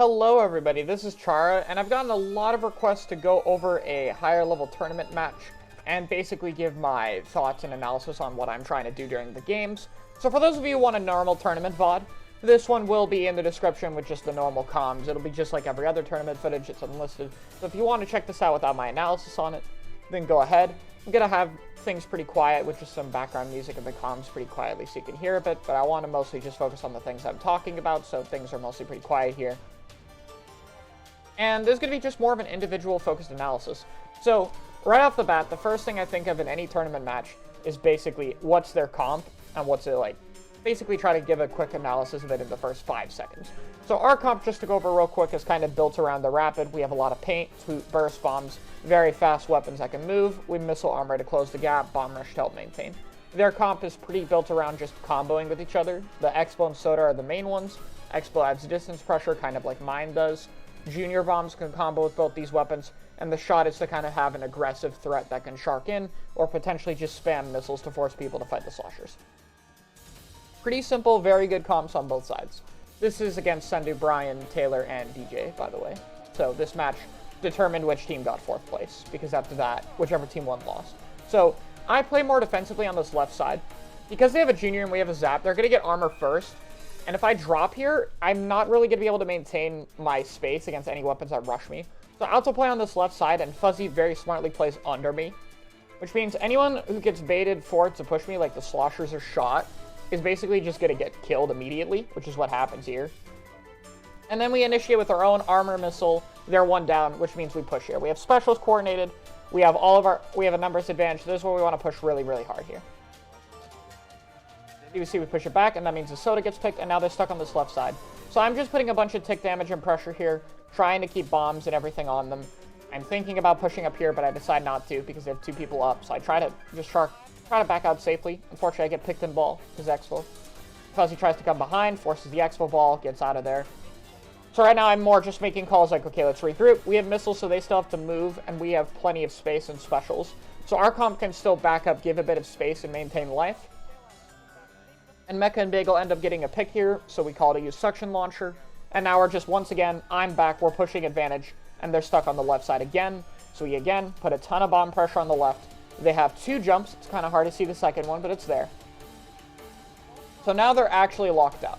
Hello everybody, this is Chara, and I've gotten a lot of requests to go over a higher level tournament match and basically give my thoughts and analysis on what I'm trying to do during the games. So for those of you who want a normal tournament VOD, this one will be in the description with just the normal comms. It'll be just like every other tournament footage, it's unlisted. So if you want to check this out without my analysis on it, then go ahead. I'm going to have things pretty quiet with just some background music in the comms pretty quietly so you can hear a bit, but I want to mostly just focus on the things I'm talking about, so things are mostly pretty quiet here. And there's going to be just more of an individual focused analysis. So, right off the bat, the first thing I think of in any tournament match is basically what's their comp and what's it like. Basically try to give a quick analysis of it in the first 5 seconds. So our comp, just to go over real quick, is kind of built around the rapid. We have a lot of paint, burst bombs, very fast weapons that can move. We missile armor to close the gap, bomb rush to help maintain. Their comp is pretty built around just comboing with each other. The Expo and Soda are the main ones. Expo adds distance pressure, kind of like mine does. Junior bombs can combo with both these weapons, and the shot is to kind of have an aggressive threat that can shark in, or potentially just spam missiles to force people to fight the sloshers. Pretty simple, very good comps on both sides. This is against Sendu, Brian, Taylor, and DJ, by the way. So this match determined which team got 4th place, because after that, whichever team won lost. So I play more defensively on this left side. Because they have a junior and we have a zap, they're going to get armor first. And if I drop here, I'm not really going to be able to maintain my space against any weapons that rush me. So I also play on this left side, and Fuzzy very smartly plays under me. Which means anyone who gets baited forward to push me, like the sloshers or shot, is basically just going to get killed immediately, which is what happens here. And then we initiate with our own armor missile. They're 1 down, which means we push here. We have specials coordinated. We have a numbers advantage. This is where we want to push really, really hard here. You see we push it back, and that means the soda gets picked, and now they're stuck on this left side. So I'm just putting a bunch of tick damage and pressure here, trying to keep bombs and everything on them. I'm thinking about pushing up here, but I decide not to because they have 2 people up. So I try to just try to back out safely. Unfortunately, I get picked in ball because Expo. Fuzzy tries to come behind, forces the Expo ball, gets out of there. So right now I'm more just making calls like, okay, let's regroup. We have missiles, so they still have to move, and we have plenty of space and specials. So our comp can still back up, give a bit of space, and maintain life. And Mecha and Bagel end up getting a pick here, so we call it a use suction launcher. And now we're just, once again, I'm back, we're pushing advantage, and they're stuck on the left side again. So we again put a ton of bomb pressure on the left. They have 2 jumps, it's kind of hard to see the second one, but it's there. So now they're actually locked out.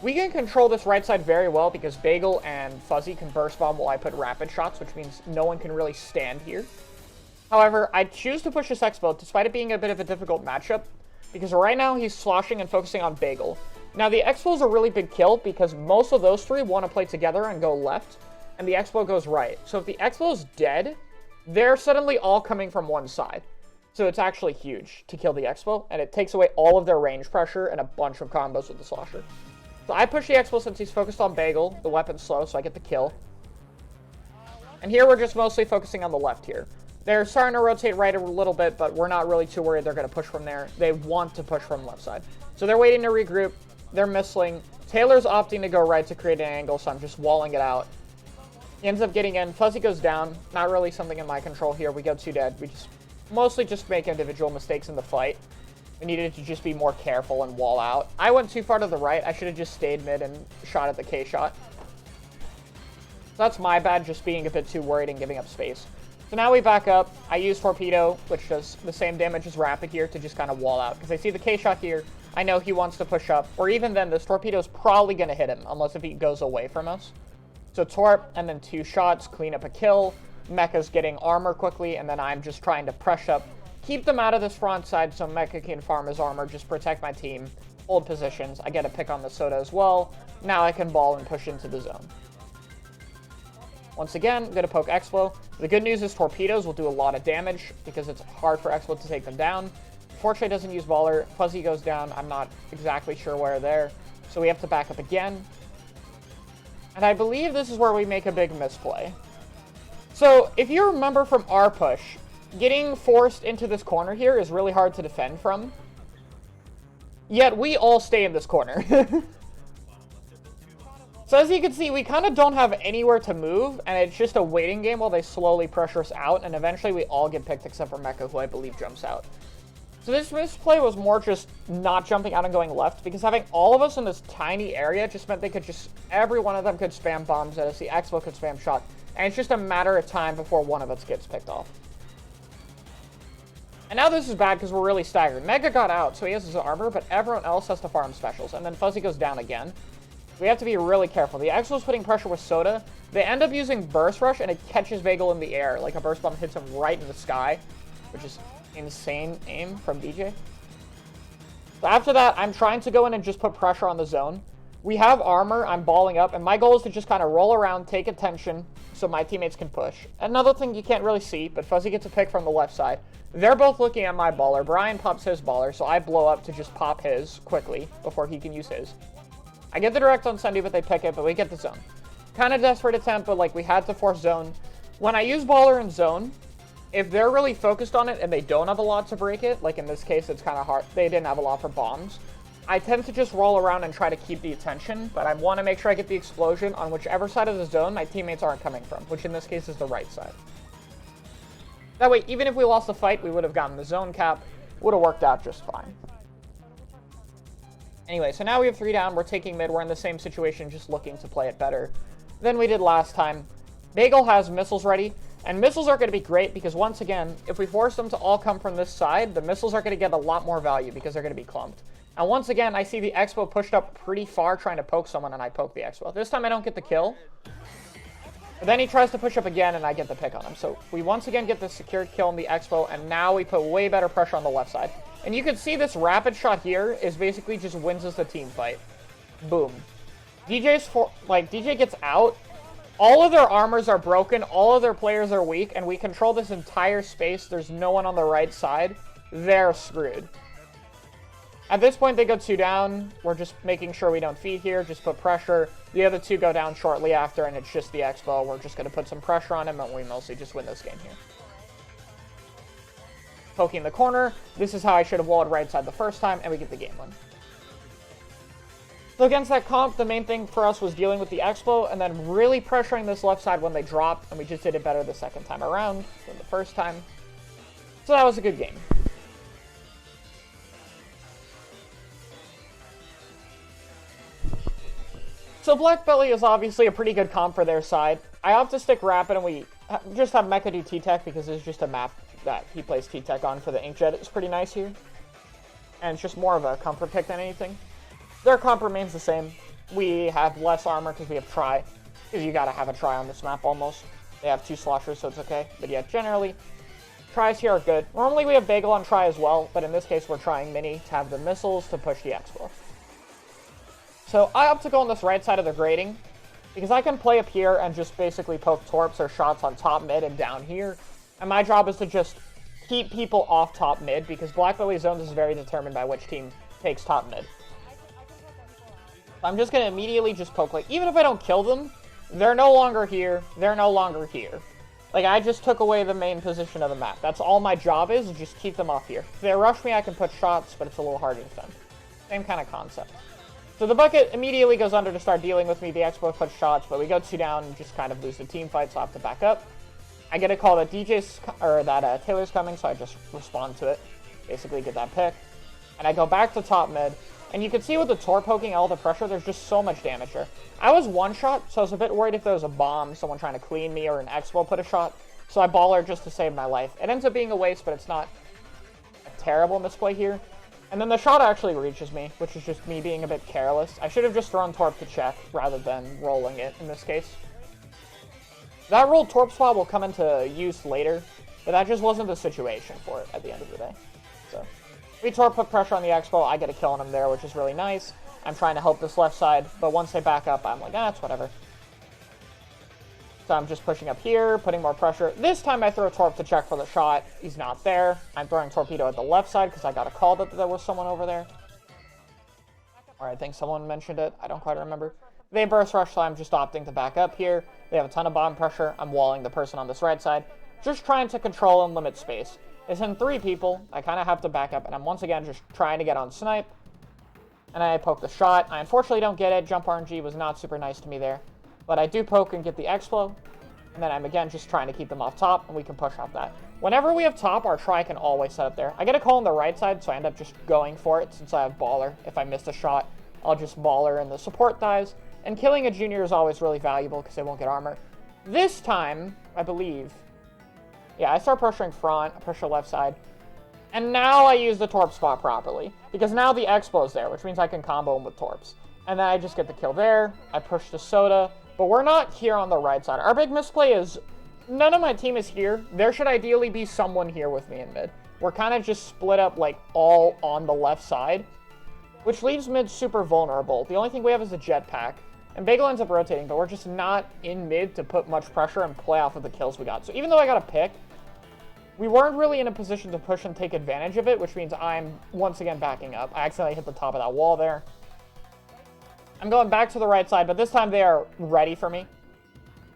We can control this right side very well because Bagel and Fuzzy can burst bomb while I put rapid shots, which means no one can really stand here. However, I choose to push this Expo, despite it being a bit of a difficult matchup, because right now he's sloshing and focusing on Bagel. Now the Expo is a really big kill because most of those 3 want to play together and go left, and the Expo goes right. So if the Expo is dead, they're suddenly all coming from one side. So it's actually huge to kill the Expo, and it takes away all of their range pressure and a bunch of combos with the slosher. So I push the Expo since he's focused on Bagel. The weapon's slow, so I get the kill. And here we're just mostly focusing on the left here. They're starting to rotate right a little bit, but we're not really too worried they're going to push from there. They want to push from left side. So they're waiting to regroup. They're missiling. Taylor's opting to go right to create an angle, so I'm just walling it out. He ends up getting in. Fuzzy goes down. Not really something in my control here. We go 2 dead. We just mostly just make individual mistakes in the fight. We needed to just be more careful and wall out. I went too far to the right. I should have just stayed mid and shot at the K shot. So that's my bad, just being a bit too worried and giving up space. So now we back up. I use Torpedo, which does the same damage as Rapid here, to just kind of wall out. Because I see the K-shot here. I know he wants to push up. Or even then, this Torpedo is probably going to hit him, unless if he goes away from us. So Torp, and then 2 shots, clean up a kill. Mecha's getting armor quickly, and then I'm just trying to press up. Keep them out of this front side so Mecha can farm his armor, just protect my team. Hold positions. I get a pick on the Soda as well. Now I can ball and push into the zone. Once again, I'm going to poke Expo. The good news is Torpedoes will do a lot of damage because it's hard for Expo to take them down. Fortunately, doesn't use Baller. Fuzzy goes down. I'm not exactly sure where there. So we have to back up again. And I believe this is where we make a big misplay. So if you remember from our push, getting forced into this corner here is really hard to defend from. Yet we all stay in this corner. So as you can see, we kind of don't have anywhere to move, and it's just a waiting game while they slowly pressure us out, and eventually we all get picked except for Mecha, who I believe jumps out. So this misplay was more just not jumping out and going left, because having all of us in this tiny area just meant they could just, every one of them could spam bombs at us, the Expo could spam shot, and it's just a matter of time before one of us gets picked off. And now this is bad because we're really staggered. Mega got out, so he has his armor, but everyone else has to farm specials, and then Fuzzy goes down again. We have to be really careful. The Expo's putting pressure with Soda. They end up using Burst Rush, and it catches Bagel in the air, like a Burst Bomb hits him right in the sky, which is insane aim from DJ. So after that, I'm trying to go in and just put pressure on the zone. We have armor, I'm balling up, and my goal is to just kind of roll around, take attention, so my teammates can push. Another thing you can't really see, but Fuzzy gets a pick from the left side. They're both looking at my baller. Brian pops his baller, so I blow up to just pop his quickly before he can use his. I get the direct on Sunday, but they pick it, but we get the zone. Kind of desperate attempt, but like we had to force zone. When I use baller in zone, if they're really focused on it and they don't have a lot to break it, like in this case it's kind of hard, they didn't have a lot for bombs, I tend to just roll around and try to keep the attention, but I want to make sure I get the explosion on whichever side of the zone my teammates aren't coming from, which in this case is the right side. That way, even if we lost the fight, we would have gotten the zone cap, would have worked out just fine. Anyway, so now we have 3 down, we're taking mid, we're in the same situation, just looking to play it better than we did last time. Bagel has missiles ready, and missiles are going to be great because once again, if we force them to all come from this side, the missiles are going to get a lot more value because they're going to be clumped. And once again, I see the Expo pushed up pretty far trying to poke someone, and I poke the Expo. This time I don't get the kill. But then he tries to push up again, and I get the pick on him. So we once again get the secured kill on the Expo, and now we put way better pressure on the left side. And you can see this rapid shot here is basically just wins us the team fight. Boom. DJ gets out. All of their armors are broken. All of their players are weak, and we control this entire space. There's no one on the right side. They're screwed. At this point, they go 2 down. We're just making sure we don't feed here. Just put pressure. The other 2 go down shortly after, and it's just the Expo. We're just going to put some pressure on him, and we mostly just win this game here. Poking the corner. This is how I should have walled right side the first time, and we get the game win. So against that comp, the main thing for us was dealing with the Expo, and then really pressuring this left side when they drop, and we just did it better the second time around than the first time. So that was a good game. So Black Belly is obviously a pretty good comp for their side. I opt to stick Rapid, and we just have Mecha do T-Tech because it's just a map that he plays T-Tech on for the Inkjet. It's pretty nice here. And it's just more of a comfort pick than anything. Their comp remains the same. We have less armor because we have Try. Because you gotta have a Try on this map almost. They have 2 sloshers, so it's okay. But yeah, generally, Tries here are good. Normally we have Bagel on Try as well, but in this case we're trying Mini to have the missiles to push the Expo. So I opt to go on this right side of the grading, because I can play up here and just basically poke torps or shots on top mid and down here. And my job is to just keep people off top mid, because Black Belly zones is very determined by which team takes top mid. I'm just going to immediately just poke, like, even if I don't kill them, they're no longer here, they're no longer here. Like, I just took away the main position of the map. That's all my job is just keep them off here. If they rush me, I can put shots, but it's a little harder to defend. Same kind of concept. So the bucket immediately goes under to start dealing with me. The Expo puts shots, but we go 2 down and just kind of lose the team fight, so I have to back up. I get a call that Taylor's coming, so I just respond to it. Basically get that pick. And I go back to top mid. And you can see with the Tor poking all the pressure, there's just so much damage here. I was 1-shot, so I was a bit worried if there was a bomb, someone trying to clean me, or an Expo put a shot. So I baller just to save my life. It ends up being a waste, but it's not a terrible misplay here. And then the shot actually reaches me, which is just me being a bit careless. I should have just thrown Torp to check rather than rolling it in this case. That rolled Torp swap will come into use later, but that just wasn't the situation for it at the end of the day. So we Torp put pressure on the Expo, I get a kill on him there, which is really nice. I'm trying to help this left side, but once they back up, I'm like, it's whatever. So I'm just pushing up here, putting more pressure. This time I throw Torp to check for the shot. He's not there. I'm throwing Torpedo at the left side because I got a call that there was someone over there. Or I think someone mentioned it. I don't quite remember. They burst rush, so I'm just opting to back up here. They have a ton of bomb pressure. I'm walling the person on this right side. Just trying to control and limit space. It's in 3 people. I kind of have to back up, and I'm once again just trying to get on snipe. And I poke the shot. I unfortunately don't get it. Jump RNG was not super nice to me there. But I do poke and get the Expo. And then I'm, again, just trying to keep them off top, and we can push off that. Whenever we have top, our try can always set up there. I get a call on the right side, so I end up just going for it since I have baller. If I missed a shot, I'll just baller and the support dies. And killing a junior is always really valuable because they won't get armor. This time, I believe... Yeah, I start pressuring front, I pressure left side. And now I use the torp spot properly. Because now the Expo's there, which means I can combo him with torps. And then I just get the kill there. I push the soda. But we're not here on the right side. Our big misplay is... None of my team is here. There should ideally be someone here with me in mid. We're kind of just split up, like, all on the left side. Which leaves mid super vulnerable. The only thing we have is a jetpack. And Bagel ends up rotating, but we're just not in mid to put much pressure and play off of the kills we got. So even though I got a pick, we weren't really in a position to push and take advantage of it, which means I'm once again backing up. I accidentally hit the top of that wall there. I'm going back to the right side, but this time they are ready for me.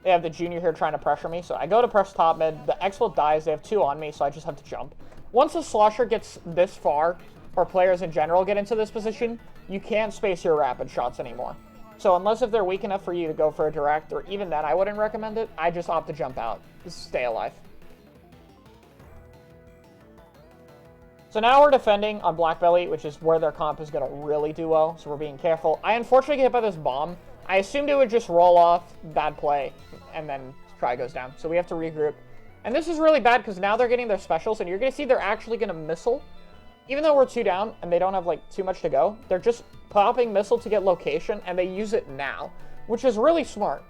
They have the junior here trying to pressure me, so I go to press top mid. The Expo dies. They have 2 on me, so I just have to jump. Once the Slosher gets this far, or players in general get into this position, you can't space your rapid shots anymore. So unless if they're weak enough for you to go for a direct, or even then I wouldn't recommend it, I just opt to jump out. Just stay alive. So now we're defending on Black Belly, which is where their comp is going to really do well, so we're being careful. I unfortunately get hit by this bomb. I assumed it would just roll off, bad play, and then try goes down. So we have to regroup. And this is really bad because now they're getting their specials, and you're going to see they're actually going to missile. Even though we're 2 down and they don't have, like, too much to go, they're just popping missile to get location, and they use it now, which is really smart.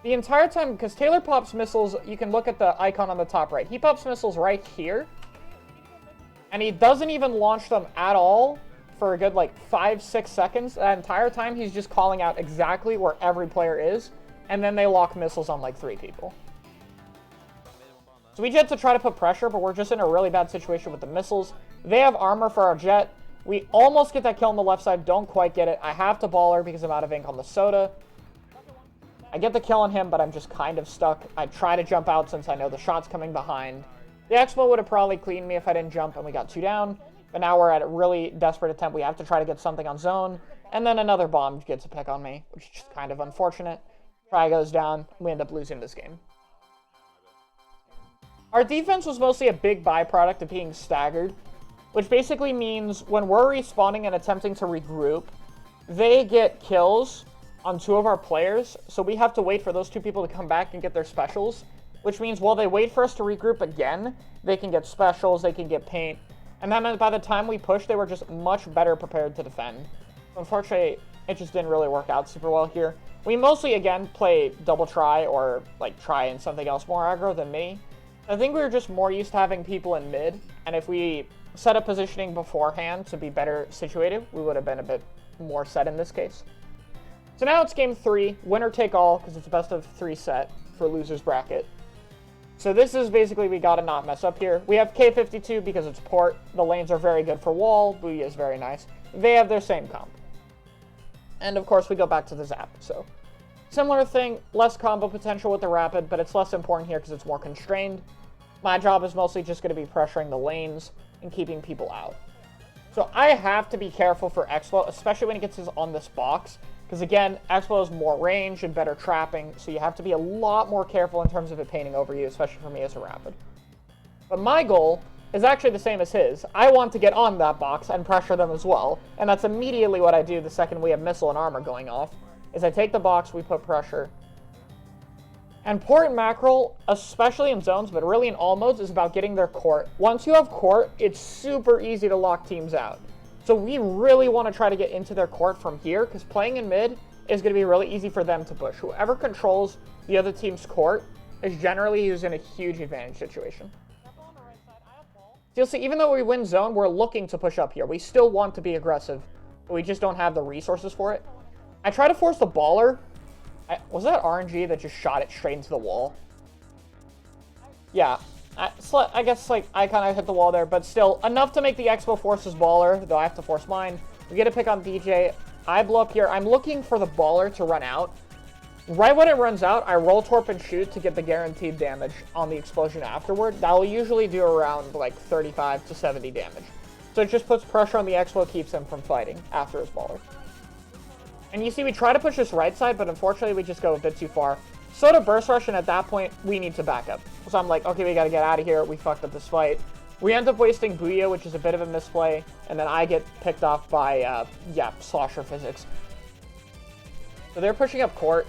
The entire time, because Taylor pops missiles, you can look at the icon on the top right. He pops missiles right here, and he doesn't even launch them at all for a good, like, 5-6 seconds. That entire time, he's just calling out exactly where every player is, and then they lock missiles on, like, 3 people. So we jet to try to put pressure, but we're just in a really bad situation with the missiles. They have armor for our jet. We almost get that kill on the left side. Don't quite get it. I have to baller because I'm out of ink on the soda. I get the kill on him, but I'm just kind of stuck. I try to jump out since I know the shot's coming behind. The Expo would have probably cleaned me if I didn't jump, and we got 2 down. But now we're at a really desperate attempt. We have to try to get something on zone. And then another bomb gets a pick on me, which is just kind of unfortunate. Try goes down. We end up losing this game. Our defense was mostly a big byproduct of being staggered, which basically means when we're respawning and attempting to regroup, they get kills on 2 of our players, so we have to wait for those 2 people to come back and get their specials, which means while they wait for us to regroup again, they can get specials, they can get paint, and then by the time we push, they were just much better prepared to defend. Unfortunately, it just didn't really work out super well here. We mostly, again, play double try or, like, try in something else more aggro than me. I think we were just more used to having people in mid, and if we set up positioning beforehand to be better situated, we would have been a bit more set in this case. So now it's game 3, winner take all, because it's a best of 3 set for loser's bracket. So this is basically, we gotta not mess up here. We have K52 because it's port. The lanes are very good for wall. Booyah is very nice. They have their same comp. And of course we go back to the zap, so. Similar thing, less combo potential with the rapid, but it's less important here because it's more constrained. My job is mostly just going to be pressuring the lanes and keeping people out. So I have to be careful for Expo, especially when he gets his on this box. Because again, Expo has more range and better trapping, so you have to be a lot more careful in terms of it painting over you, especially for me as a rapid. But my goal is actually the same as his. I want to get on that box and pressure them as well, and that's immediately what I do the second we have missile and armor going off. Is I take the box, we put pressure. And port and mackerel, especially in zones, but really in all modes, is about getting their court. Once you have court, it's super easy to lock teams out. So we really want to try to get into their court from here, because playing in mid is going to be really easy for them to push. Whoever controls the other team's court is generally who's in a huge advantage situation. So you'll see, even though we win zone, we're looking to push up here. We still want to be aggressive, but we just don't have the resources for it. I try to force the baller. Was that RNG that just shot it straight into the wall? Yeah. I guess, like, I kind of hit the wall there, but still, enough to make the Expo force his baller, though I have to force mine. We get a pick on DJ. I blow up here. I'm looking for the baller to run out. Right when it runs out, I roll torp and shoot to get the guaranteed damage on the explosion afterward. That will usually do around, like, 35 to 70 damage. So it just puts pressure on the Expo, keeps him from fighting after his baller. And you see, we try to push this right side, but unfortunately we just go a bit too far. Soda burst rush, and at that point, we need to back up. So I'm like, okay, we gotta get out of here. We fucked up this fight. We end up wasting Booyah, which is a bit of a misplay, and then I get picked off by, Slosher physics. So they're pushing up court.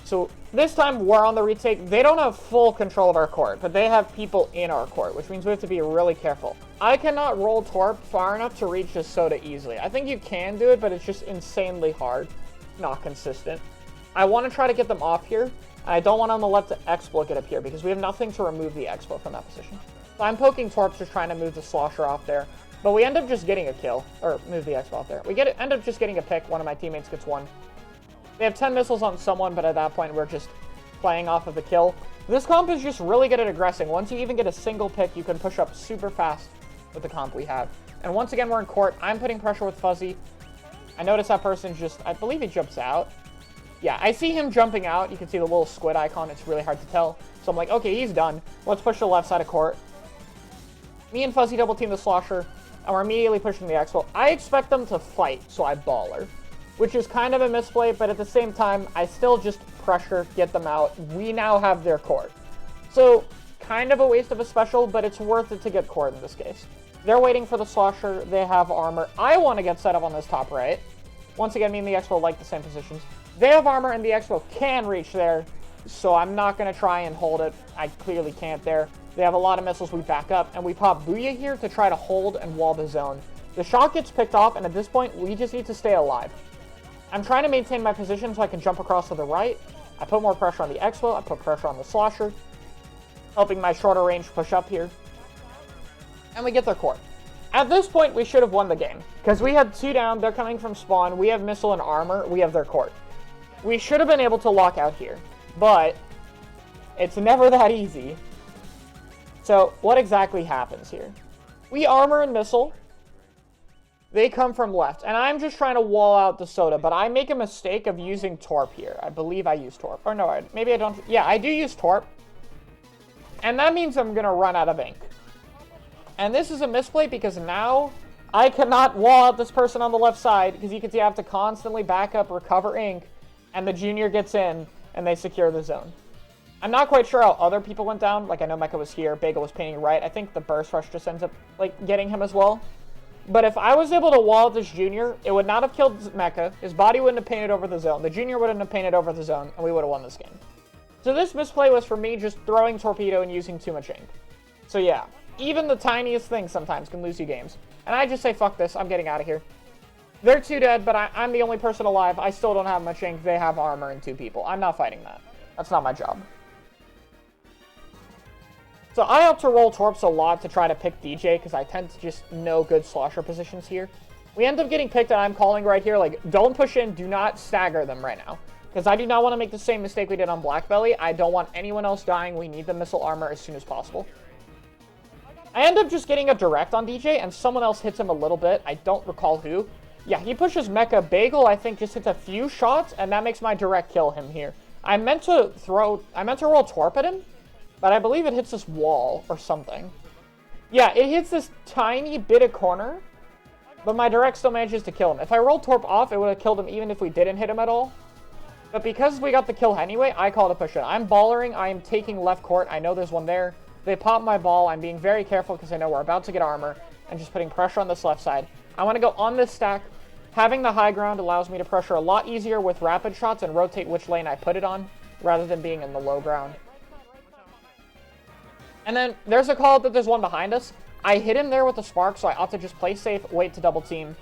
So this time we're on the retake. They don't have full control of our court, but they have people in our court, which means we have to be really careful. I cannot roll Torp far enough to reach this Soda easily. I think you can do it, but it's just insanely hard. Not consistent. I want to try to get them off here. I don't want them to let the Expo get up here because we have nothing to remove the Expo from that position. So I'm poking Torps, just trying to move the Slosher off there. But we end up just getting a kill, or move the Expo off there. We end up just getting a pick. One of my teammates gets one. They have 10 missiles on someone, but at that point we're just playing off of the kill. This comp is just really good at aggressing. Once you even get a single pick, you can push up super fast with the comp we have. And once again, we're in court. I'm putting pressure with Fuzzy. I notice that person just, I believe he jumps out. Yeah, I see him jumping out. You can see the little squid icon. It's really hard to tell. So I'm like, okay, he's done. Let's push the left side of court. Me and Fuzzy double team the Slosher, and we're immediately pushing the Expo. I expect them to fight, so I baller. Which is kind of a misplay, but at the same time, I still just pressure, get them out. We now have their court. So, kind of a waste of a special, but it's worth it to get court in this case. They're waiting for the Slosher. They have armor. I want to get set up on this top right. Once again, me and the Expo like the same positions. They have armor, and the Expo can reach there, so I'm not going to try and hold it. I clearly can't there. They have a lot of missiles. We back up, and we pop Booyah here to try to hold and wall the zone. The shot gets picked off, and at this point, we just need to stay alive. I'm trying to maintain my position so I can jump across to the right. I put more pressure on the Expo. I put pressure on the Slosher, helping my shorter range push up here. And we get their court. At this point, we should have won the game, because we had 2 down. They're coming from spawn. We have missile and armor. We have their court. We should have been able to lock out here, but it's never that easy. So what exactly happens here? We armor and missile. They come from left, and I'm just trying to wall out the Soda, but I make a mistake of using Torp here. I believe I use Torp. Or no, maybe I don't. Yeah, I do use Torp. And that means I'm going to run out of ink. And this is a misplay because now I cannot wall out this person on the left side because you can see I have to constantly back up, recover ink, and the junior gets in, and they secure the zone. I'm not quite sure how other people went down. Like, I know Mecha was here, Bagel was painting right. I think the burst rush just ends up, like, getting him as well. But if I was able to wall this junior, it would not have killed Mecha. His body wouldn't have painted over the zone. The junior wouldn't have painted over the zone, and we would have won this game. So this misplay was for me just throwing Torpedo and using too much ink. So yeah, even the tiniest thing sometimes can lose you games. And I just say, fuck this, I'm getting out of here. They're 2 dead, but I'm the only person alive. I still don't have much ink. They have armor and 2 people. I'm not fighting that. That's not my job. So I opt to roll Torps a lot to try to pick DJ because I tend to just know good Slosher positions here. We end up getting picked, and I'm calling right here, like, don't push in, do not stagger them right now. Because I do not want to make the same mistake we did on Black Belly. I don't want anyone else dying. We need the missile armor as soon as possible. I end up just getting a direct on DJ, and someone else hits him a little bit. I don't recall who. Yeah, he pushes Mecha. Bagel, I think, just hits a few shots, and that makes my direct kill him here. I meant to roll Torp at him, but I believe it hits this wall or something. Yeah, it hits this tiny bit of corner, but my direct still manages to kill him. If I rolled Torp off, it would have killed him even if we didn't hit him at all. But because we got the kill anyway, I call it a push in. I'm ballering. I am taking left court. I know there's one there. They pop my ball. I'm being very careful because I know we're about to get armor and just putting pressure on this left side. I want to go on this stack. Having the high ground allows me to pressure a lot easier with rapid shots and rotate which lane I put it on rather than being in the low ground. And then there's a call that there's one behind us. I hit him there with the spark, so I ought to just play safe, wait to double team.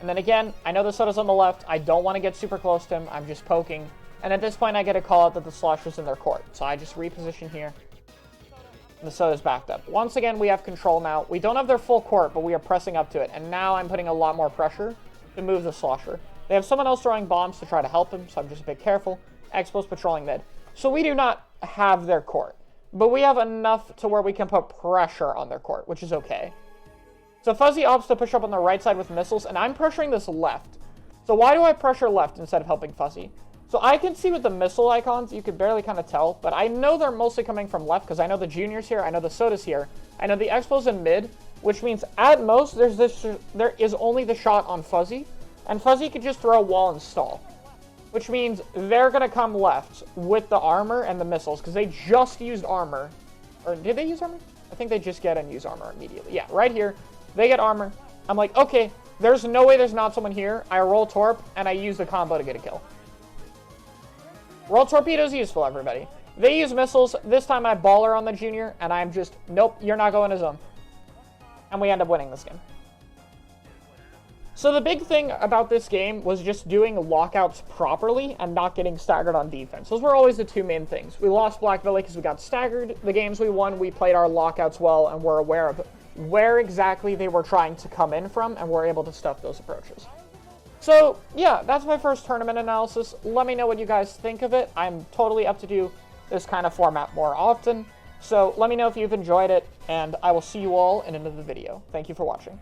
And then again, I know the Soda's on the left. I don't want to get super close to him. I'm just poking. And at this point, I get a call out that the Slosher's in their court. So I just reposition here. And the Soda's backed up. Once again, we have control now. We don't have their full court, but we are pressing up to it. And now I'm putting a lot more pressure to move the Slosher. They have someone else throwing bombs to try to help him, so I'm just a bit careful. Expo's patrolling mid. So we do not have their court. But we have enough to where we can put pressure on their court, which is okay. So Fuzzy opts to push up on the right side with missiles, and I'm pressuring this left. So why do I pressure left instead of helping Fuzzy? So I can see with the missile icons, you can barely kind of tell, but I know they're mostly coming from left because I know the Junior's here, I know the Soda's here, I know the Expo's in mid, which means at most there is only the shot on Fuzzy, and Fuzzy could just throw a wall and stall. which means they're going to come left with the armor and the missiles, because they just used armor. Or did they use armor? I think they just get and use armor immediately. Yeah, right here. They get armor. I'm like, okay, there's no way there's not someone here. I roll torp, and I use the combo to get a kill. Roll torpedo is useful, everybody. They use missiles. This time I baller on the junior, and I'm just, nope, you're not going to zone. And we end up winning this game. So the big thing about this game was just doing lockouts properly and not getting staggered on defense. Those were always the two main things. We lost Black Valley because we got staggered. The games we won, we played our lockouts well and were aware of where exactly they were trying to come in from, and were able to stuff those approaches. So, yeah, that's my first tournament analysis. Let me know what you guys think of it. I'm totally up to do this kind of format more often. So let me know if you've enjoyed it, and I will see you all in another video. Thank you for watching.